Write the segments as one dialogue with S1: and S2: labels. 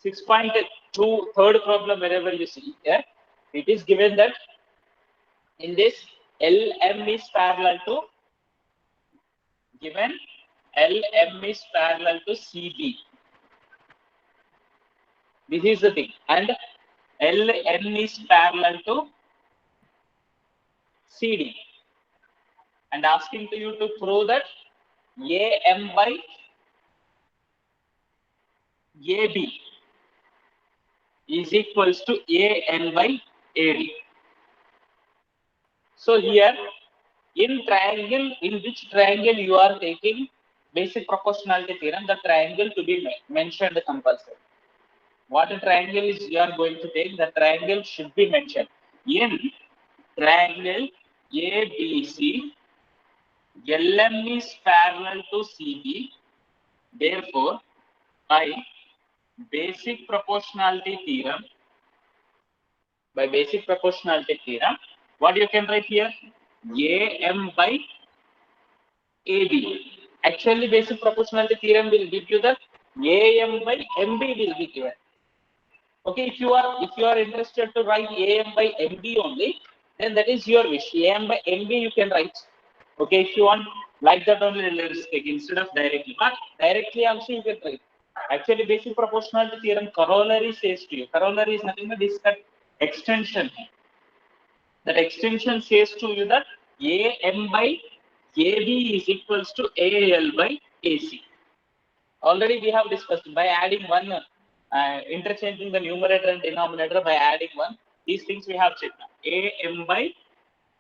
S1: 6.2 third problem, wherever you see here, it is given that in this LM is parallel to given LM is parallel to CB. This is the thing, and LN is parallel to CD, and asking to you to prove that AM by AB is equals to AN by AD. So here, in triangle, in which triangle you are taking basic proportionality theorem, the triangle to be mentioned compulsory. What a triangle is you are going to take, the triangle should be mentioned. In triangle ABC, LM is parallel to CB. Therefore, by basic proportionality theorem, what you can write here? AM by AB. Actually, basic proportionality theorem will give you the AM by MB will be given. Okay, if you are interested to write AM by MB only, then that is your wish. AM by MB you can write. Okay, if you want like that only, let's take instead of directly. But directly also you can write. Actually, basic proportionality theorem corollary says to you. Corollary is nothing but this extension. That extension says to you that AM by AB is equals to AL by AC. Already we have discussed by adding one, interchanging the numerator and denominator by adding one. These things we have checked. AM by,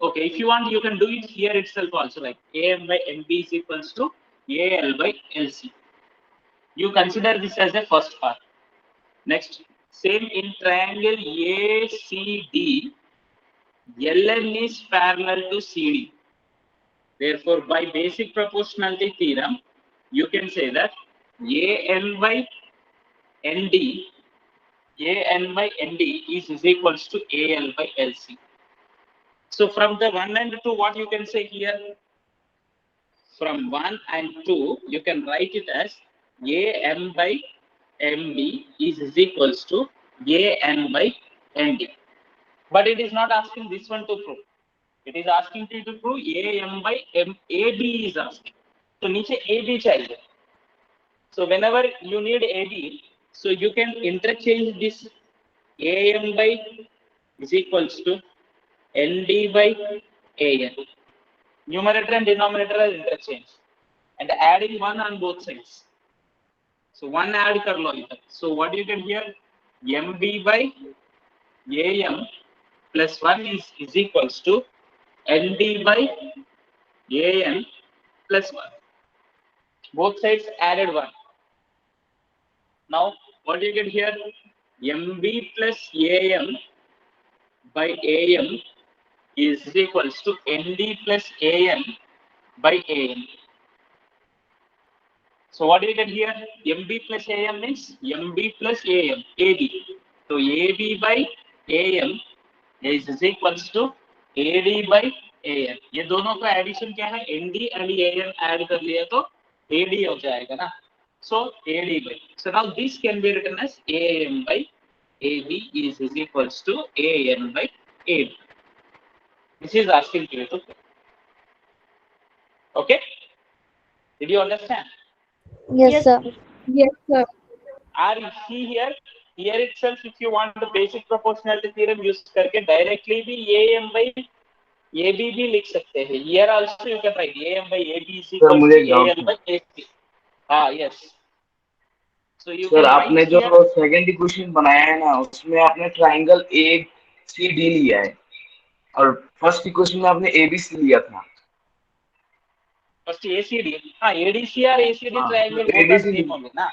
S1: okay, if you want, you can do it here itself also, like AM by MB is equals to AL by LC. You consider this as a first part. Next, same in triangle ACD, LN is parallel to CD. Therefore, by basic proportionality theorem, you can say that AN by ND, AN by ND is equals to AL by LC. So from the 1 and 2, what you can say here? From 1 and 2, you can write it as AM by MB is equals to AN by ND. But it is not asking this one to prove. It is asking you to prove AM by AB is asking. So niche AB चाहिए. So whenever you need AB, so you can interchange this AM by is equals to ND by AN. Numerator and denominator are interchanged, and adding one on both sides. So one add kar lo idhar. So what you can hear? MB by AM plus 1 is equals to ND by AN plus 1. Both sides added 1. Now, what you get here? MB plus AM by AM is equals to ND plus AN by AN. So, what do you get here? MB plus AM means MB plus AM, AB. So, AB by AM is equals to AD by AN. ये दोनों का addition क्या है? ND and AN add कर लिया तो AD हो जाएगा ना. So AD by. So now this can be written as AM by AB is equals to AN by AB. This is asking you to. Okay? Did you understand?
S2: Yes, sir.
S3: Yes, sir.
S1: Are you see here? Here itself, if you want the basic proportionality theorem use करके directly भी AM by AB भी लिख सकते हैं. Here also you can write AM by AB is equals to AL by AC. हाँ, yes. So you
S4: sir
S1: can
S4: आपने
S1: write
S4: जो
S1: here.
S4: Second equation बनाया है ना, उसमें आपने ट्राइंगल ए सी डी लिया है और फर्स्ट इक्वेशन में आपने ए बी सी लिया था.
S1: फर्स्ट ACD, हाँ ADC और ACD triangle both are same होंगे ना.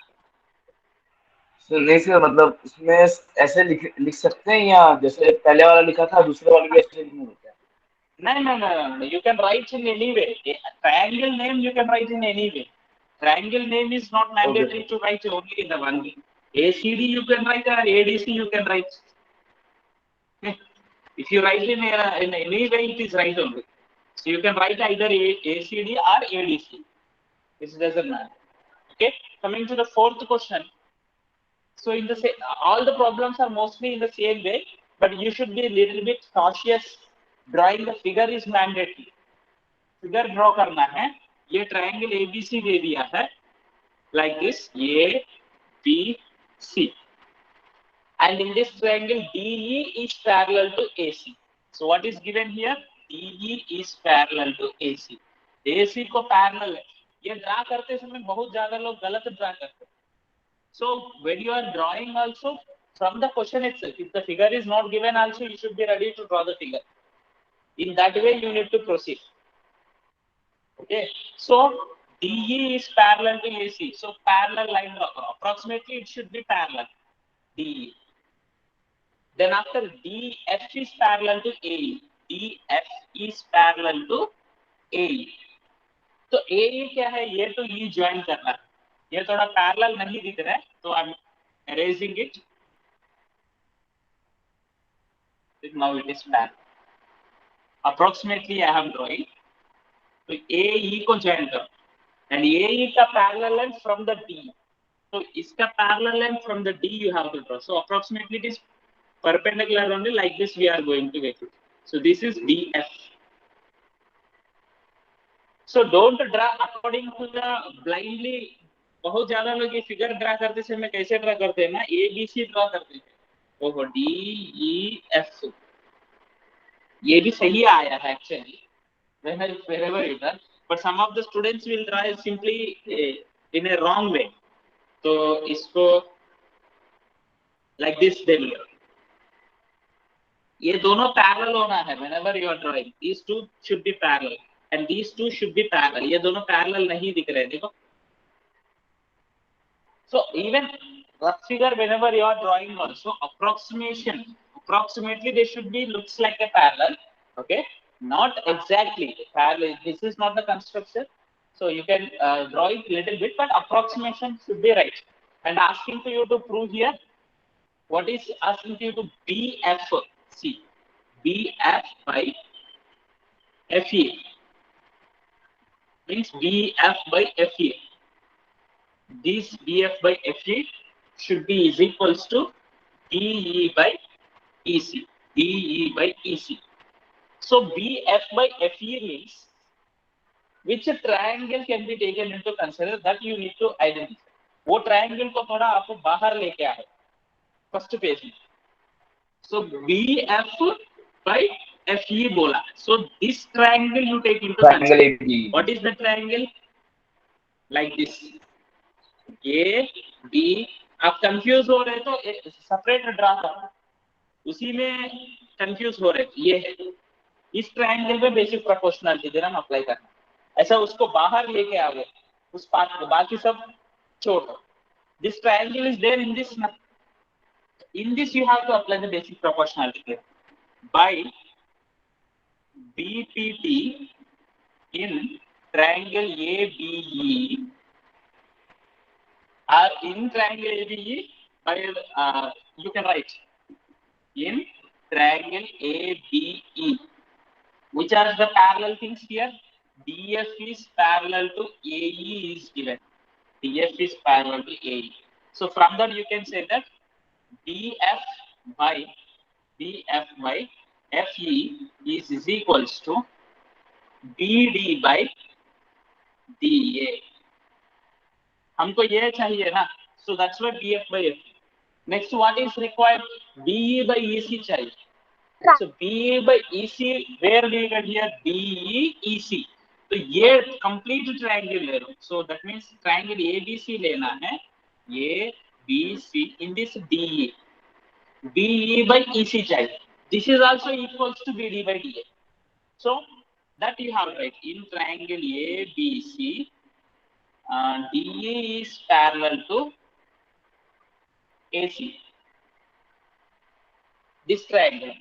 S4: सर नहीं सर, मतलब इसमें ऐसे लिख सकते हैं या जैसे पहले वाला लिखा था दूसरे वाले भी ऐसे लिखना होता है?
S1: No. You can write in any way. Triangle name you can write in any way. Triangle name is not mandatory to write only in the one way. ACD you can write or ADC you can write. If you write in any way, it is right only. So you can write either ACD or ADC. This doesn't matter. Okay. Coming to the fourth question. So in the all the problems are mostly in the same way, but you should be a little bit cautious. Drawing the figure is mandatory. Figure draw करना है. ये triangle ABC दे दिया है, like this A, B, C. And in this triangle, DE is parallel to AC. So what is given here? DE is parallel to AC. AC को parallel है. ये draw करते समय बहुत ज्यादा लोग गलत ड्रा करते हैं. So when you are drawing also, from the question itself, if the figure is not given also, you should be ready to draw the figure. In that way, you need to proceed. Okay. So DE is parallel to AC. So parallel line draw. Approximately, it should be parallel. DE. Then after DF is parallel to AE. DF is parallel to AE. तो AE क्या है? ये तो E join करना है. ये थोड़ा parallel नहीं दिख रहा है, तो I am erasing it. Now it is parallel. Approximately I am drawing. तो AE को ज्वाइन करो. And AE का parallel length from the D. So इसका parallel length from the D you have to draw. So approximately it is perpendicular only, like this we are going to get it. So this is DF. So don't draw according to the blindly. बहुत ज्यादा लोग ये figure draw करते समय कैसे draw करते हैं ना, ABC ड्रा करते हैं. ओहो, DEF. ये भी सही आया है actually. Wherever you done, but some of the students will draw simply in a wrong way. तो इसको like this they will. ये दोनों parallel होना है. Whenever you are drawing, these two should be parallel and these two should be parallel. ये दोनों parallel नहीं दिख रहे, देखो. So even rough figure, whenever you are drawing also, approximately they should be looks like a parallel. Okay, not exactly parallel. This is not the construction, so you can draw it little bit, but approximation should be right. And asking to you to prove here, what is asking you to BF? See, BF by FE means BF by FE. This BF by FE should be is equals to DE by EC. DE by EC. So BF by FE means which triangle can be taken into consideration, that you need to identify. वो triangle को थोड़ा आपको बाहर लेके आए first page में. So BF by FE बोला. So this triangle you take into consideration. What is the triangle? Like this. A, B. आप कंफ्यूज हो रहे तो सेपरेट ड्रा करो. उसी में कंफ्यूज हो रहे ये है. इस ट्रायंगल पे बेसिक प्रोपोर्शनलिटी थ्योरम अप्लाई करना. ऐसा उसको बाहर लेके आओ, उस पार्ट को, बाकी सब छोड़ दो. This triangle is there in this. In this you have to apply the basic proportionality theorem by BPT in triangle ABE. Or in triangle ABE, by you can write in triangle ABE. Which are the parallel things here? DF is parallel to AE is given. DF is parallel to AE. So from that you can say that BF by FE is equals to BD by DA. हमको ये चाहिए ना, so that's why BF by FE. Next, what is required? BE by EC चाहिए. So BE by EC, where do you get here? BE EC. तो ये complete triangle ले लो. So that means triangle ABC लेना है. ये BC in this DE. BE by EC चाहिए. This is also equals to BD by DA. So that you have right. In triangle ABC, DE is parallel to AC. This triangle.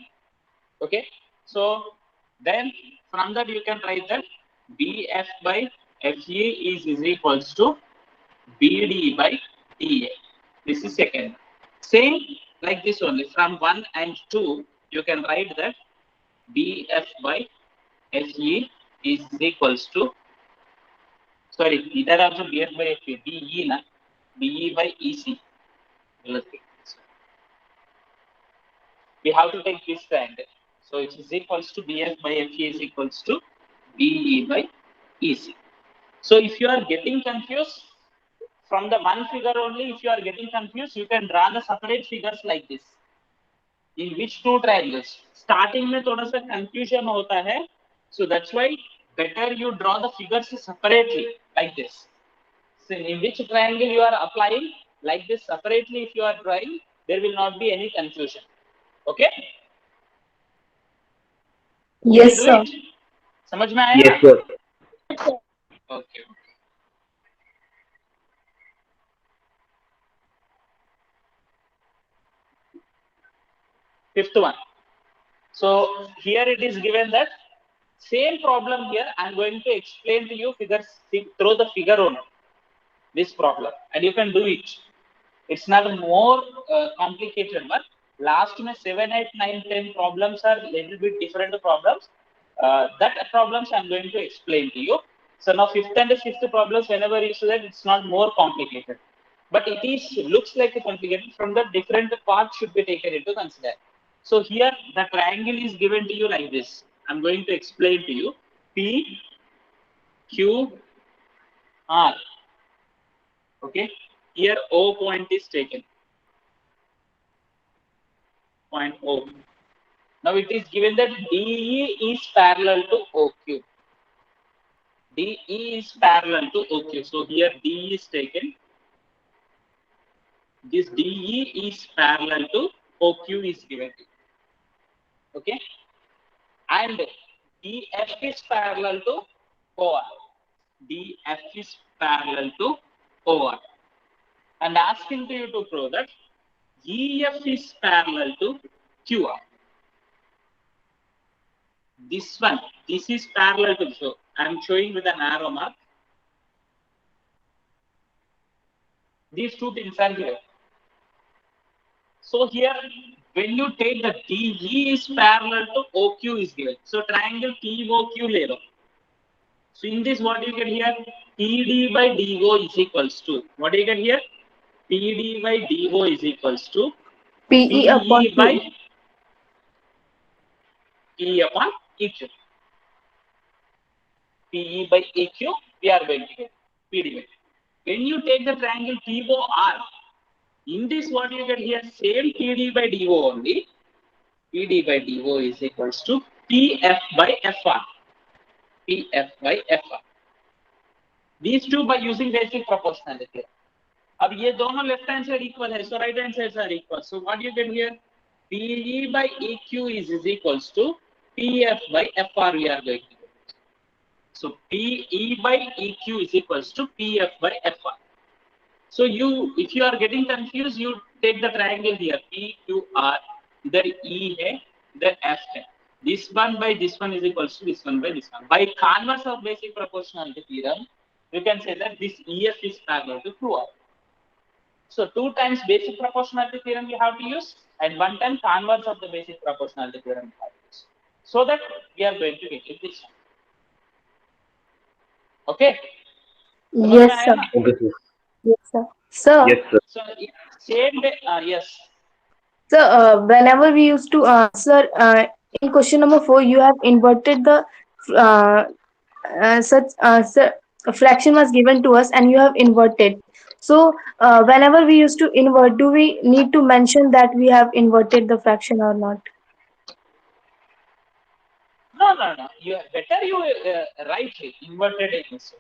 S1: Okay. So then from that you can write that BF by FE is equals to BD by DA. This is second. Same like this only. From 1 and 2, you can write that BF by FE is equals to, sorry, either also BF by FE, BE na, BE by EC. let's take this one. We have to take this triangle. So it is equals to BF by FE is equals to BE by EC. So if you are getting confused from the one figure only, if you are getting confused, you can draw the separate figures like this. In which two triangles? Starting में थोड़ा सा confusion होता है, so that's why better you draw the figures separately like this. So in which triangle you are applying like this separately, if you are drawing, there will not be any confusion. Okay?
S2: Yes,
S1: Can you do
S2: sir.
S1: it? समझ में आया?
S4: Yes, sir.
S1: Okay. Fifth one. So here it is given that same problem here. I'm going to explain to you figures through the figure only. This problem, and you can do it. It's not more complicated one. Last 7, 8, 9, 10 problems are little bit different problems. That problems I'm going to explain to you. So now fifth and sixth problems, whenever you see that, it's not more complicated, but it is looks like a complicated. From the different parts should be taken into consider. So here the triangle is given to you like this. I'm going to explain to you. P, Q, R. Okay. Here O point is taken. Point O. Now it is given that DE is parallel to OQ. DE is parallel to OQ. So here DE is taken. This DE is parallel to OQ is given. Okay. And DF is parallel to OR. DF is parallel to OR. And asking you to prove that EF is parallel to QR. This one, this is parallel to, so I'm showing with an arrow mark. These two things are here. So here, when you take the DE is parallel to OQ is given. So triangle TOQ later. So in this, what you get here? PD by DO is equals to, what do you get here? PD by DO is equals to
S2: PE upon
S1: PE by
S2: Q.
S1: E upon EQ. PE by EQ, we are going to get PD by. When you take the triangle TOR, in this what you get here, same PD by DO only. PD by DO is equals to PF by FR. PF by FR. These two by using basic proportionality. अब ये दोनों left hand side equal है, so right hand sides are equal. So what you get here? PE by EQ is equals to PF by FR. We are going to get. So PE by EQ is equals to PF by FR. So you, if you are getting confused, you take the triangle here, PQR. इधर E है, इधर F है. This one by this one is equals to this one by this one. By converse of basic proportionality theorem, you can say that this EF is parallel to QR. So 2 times basic proportionality theorem you have to use, and 1 time converse of the basic proportionality theorem you have to use. So that we are going to get it this one. Okay?
S2: Yes, sir.
S4: Okay, sir.
S2: Yes, sir. Sir,
S4: Yes, sir.
S1: So same way, yes.
S2: sir, whenever we used to answer in question number 4, you have inverted the uh, sir, a fraction was given to us and you have inverted. So, whenever we used to invert, do we need to mention that we have inverted the fraction or not?
S1: No. You better you write it inverted is.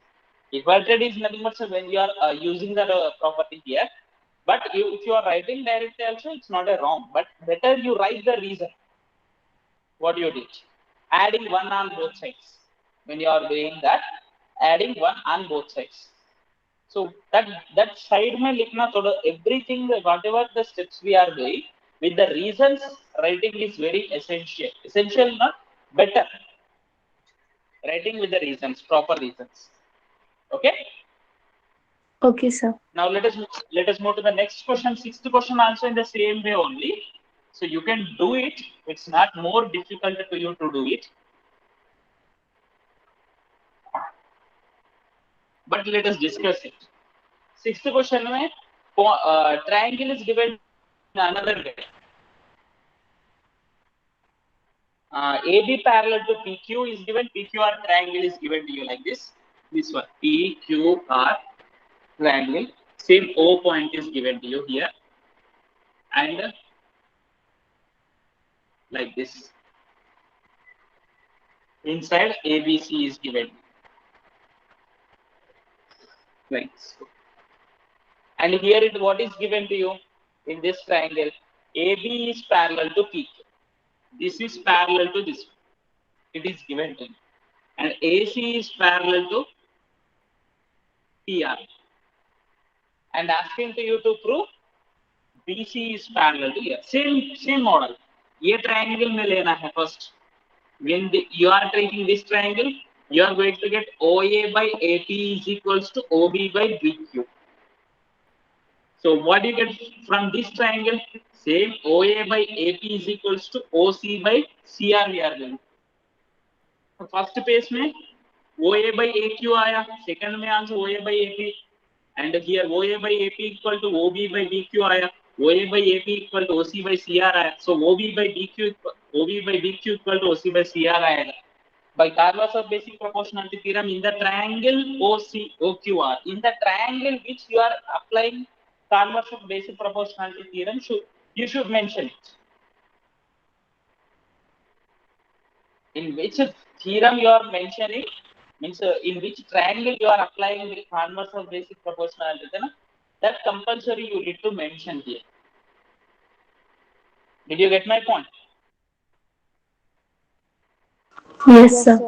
S1: Inverted is nothing but when you are using the property here. But if you are writing directly also, it's not a wrong. But better you write the reason. What you did, adding 1 on both sides. When you are doing that, adding 1 on both sides. So that side mein likhna thoda everything, whatever the steps we are doing with the reasons, writing is very essential. Essential, not better. Writing with the reasons, proper reasons. Okay.
S2: Okay, sir.
S1: Now let us move to the next question. Sixth question also in the same way only. So you can do it. It's not more difficult for you to do it. But let us discuss it. Sixth question में triangle is given in another way. AB parallel to PQ is given. PQR triangle is given to you like this. This one, PQR triangle. Same O point is given to you here, and like this. Inside ABC is given like this. And here it what is given to you in this triangle? AB is parallel to PQ. This is parallel to this one. It is given to you. And AC is parallel to PR. And asking to you to prove BC is parallel to here. Same model. ये triangle में लेना है first. When you are taking this triangle, you are going to get OA by AP is equals to OB by BQ. So what do you get from this triangle? Same OA by AP is equals to OC by CR we are doing. So first page में OA by AQ आया, second में also OA by AP, and here OA by AP equal to OB by BQ आया, OA by AP equal to OC by CR आया. So OB by BQ equal to OC by CR आएगा. By converse of basic proportionality theorem, in the triangle OQR, in the triangle which you are applying converse of basic proportionality theorem, you should mention it. In which theorem you are mentioning, means in which triangle you are applying the converse of basic proportionality theorem, that compulsory you need to mention here. Did you get my point?
S2: Yes, sir.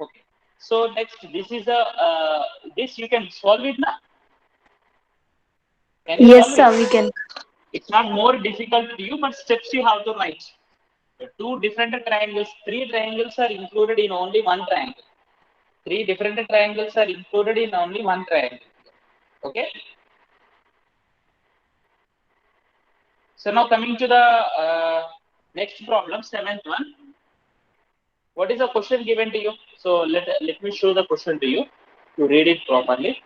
S1: Okay. So next, this is a this you can solve it now. Can you
S2: Yes,
S1: solve
S2: sir.
S1: it?
S2: We can.
S1: It's not more difficult to you, but steps you have to write. The two different triangles, three triangles are included in only one triangle. Three different triangles are included in only one triangle. Okay. So now coming to the next problem, seventh one. What is the question given to you? So let me show the question to you to read it properly.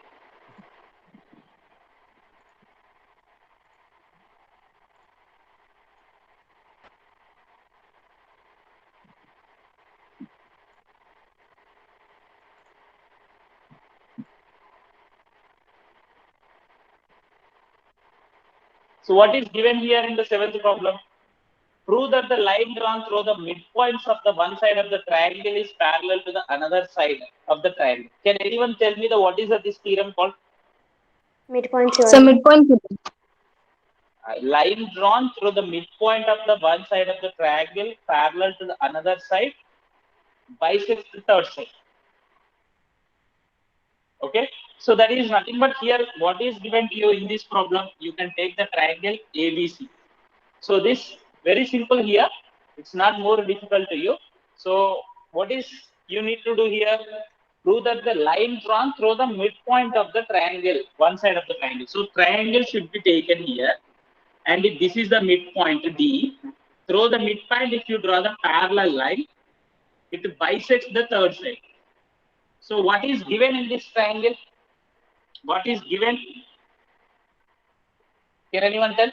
S1: So what is given here in the seventh problem? Prove that the line drawn through the midpoints of the one side of the triangle is parallel to the another side of the triangle. Can anyone tell me what is this theorem called?
S3: Midpoint
S2: So
S3: theorem.
S2: midpoint theorem.
S1: Line drawn through the midpoint of the one side of the triangle parallel to the another side bisects the third side. Okay, so that is nothing but here what is given to you in this problem, you can take the triangle ABC. So this very simple here, it's not more difficult to you. So what is you need to do here? Prove that the line drawn through the midpoint of the triangle, one side of the triangle. So triangle should be taken here, and if this is the midpoint D, through the midpoint if you draw the parallel line, it bisects the third side. So what is given in this triangle? What is given? Can anyone tell?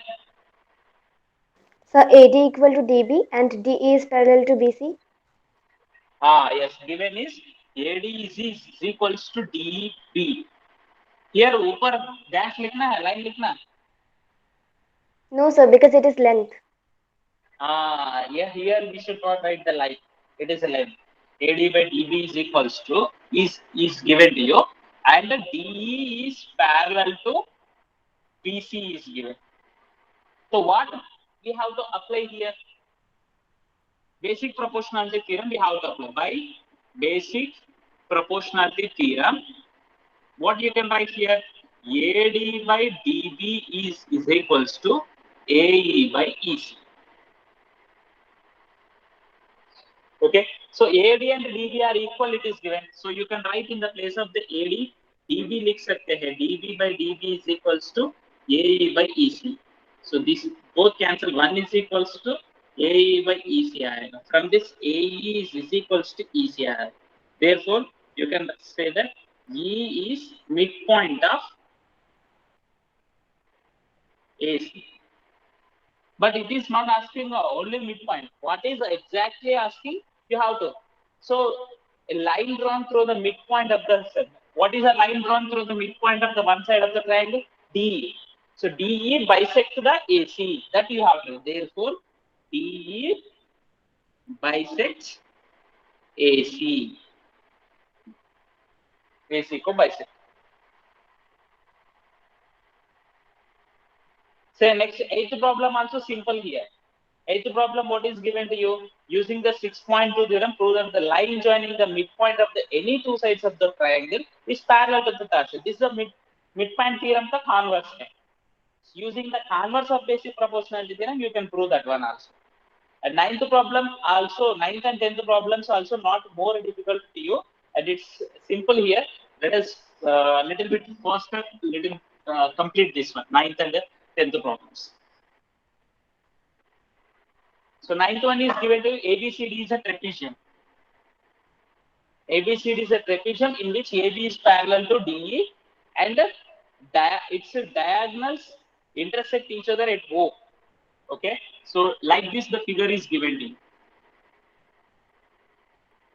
S3: So AD equal to DB and DE is parallel to BC.
S1: Yes, given is AD is equals to DB. Here ऊपर dash लिखना है, line लिखना है.
S3: No, sir, because it is length.
S1: Yeah, here we should not write the line. It is a length. AD by DB is equals to is given to you, and the DE is parallel to BC is given. So what we have to apply here? Basic proportionality theorem we have to apply. By basic proportionality theorem, what you can write here? AD by DB is equals to AE by EC. Okay, so AD and DB are equal, it is given. So you can write in the place of the AD, DB लिख सकते हैं. DB by DB is equals to AE by EC. So this both cancel. One is equals to AE by EC आएगा. From this AE is equals to EC आएगा. Therefore, you can say that E is midpoint of AC. But it is not asking only midpoint. What is exactly asking? You have to. So a line drawn through the midpoint of the segment. What is a line drawn through the midpoint of the one side of the triangle? DE. So DE bisect the AC. That you have to. Therefore, DE bisects AC. AC को bisect. So next eighth problem also simple here. Eighth problem, what is given to you? Using the 6.2 theorem, prove that the line joining the midpoint of the any two sides of the triangle is parallel to the third side. This is the midpoint theorem, the converse. Using the converse of basic proportionality theorem, you can prove that one also. And ninth problem also, ninth and 10th problems also not more difficult to you, and it's simple here. Let us little bit faster, little complete this one, ninth and 10th problems. So ninth one is given to ABCD is a trapezium. ABCD is a trapezium in which AB is parallel to DE and its diagonals intersect each other at O. Okay, so like this the figure is given to you.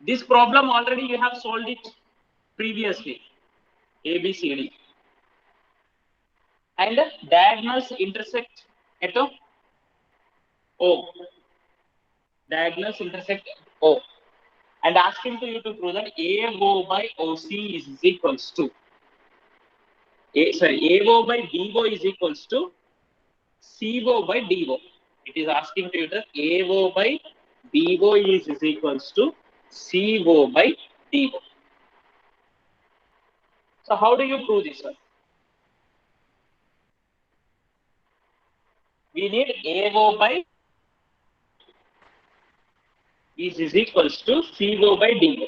S1: This problem already you have solved it previously. ABCD and diagonals intersect at O. Diagonals intersect O. And asking to you to prove that AO by OC is equals to AO by BO is equals to CO by DO. It is asking to you that AO by BO is equals to CO by DO. So how do you prove this one? We need AO by is equals to CO by DO.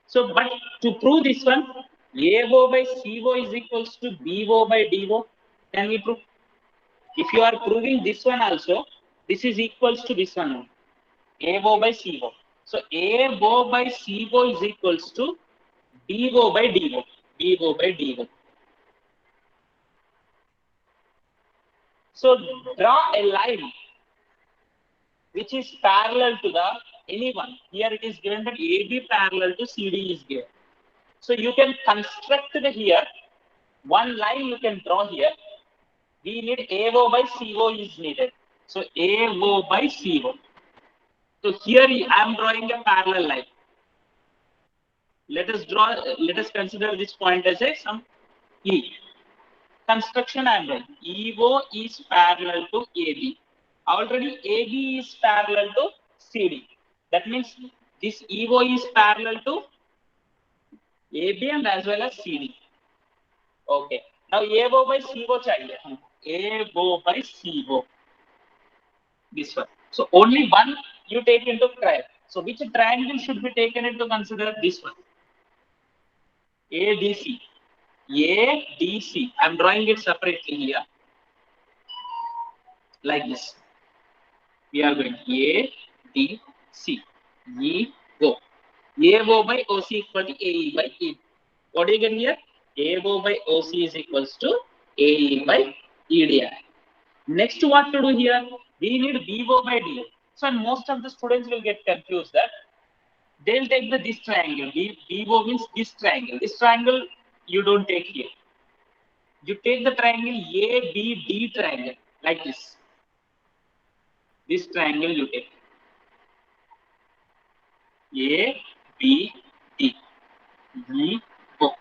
S1: So, but to prove this one, AO by CO is equals to BO by DO. Can we prove? If you are proving this one also, this is equals to this one. AO by CO. So, AO by CO is equals to BO by DO. BO by DO. So, draw a line which is parallel to the anyone. Here it is given that AB parallel to CD is given. So you can construct the here one line you can draw here. We need AO by CO is needed. So AO by CO. So here I am drawing a parallel line. Let us consider this point as a some E. Construction I am drawing. EO is parallel to AB. Already AB is parallel to CD. That means this EO is parallel to AB and as well as CD. Okay. Now AO by CO चाहिए. AO by CO. This one. So only one you take into triangle. So which triangle should be taken into consider? This one. ADC. ADC. I'm drawing it separately here. Like this. We are going ADC. EO. AO by OC equal to AE by E. What do you get here? AO by OC is equals to AE by EDI. Next, what to do here? We need BO by DO. So most of the students will get confused that they'll take this triangle. BO means this triangle. This triangle you don't take here. You take the triangle ABD triangle like this. This triangle you take. ABD. BO.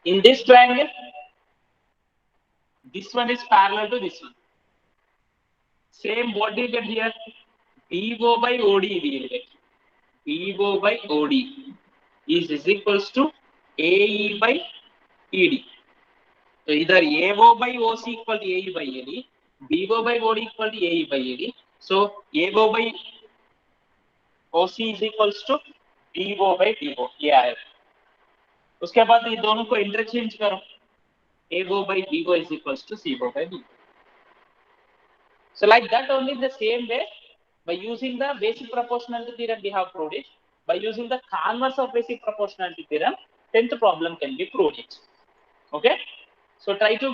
S1: In this triangle, this one is parallel to this one. Same, what do you get here? BO by OD we will get. BO by OD is equals to AE by ED. So either AO by OC equal to AE by ED, BO by OD equal to AE by ED. So AO by OC is equals to BO by DO. Yeah. उसके बाद ये दोनों को interchange करो. AO by BO is equals to CO by DO. So like that only the same way, by using the basic proportionality theorem we have proved it. By using the converse of basic proportionality theorem, 10th problem can be proved it. Okay, so try to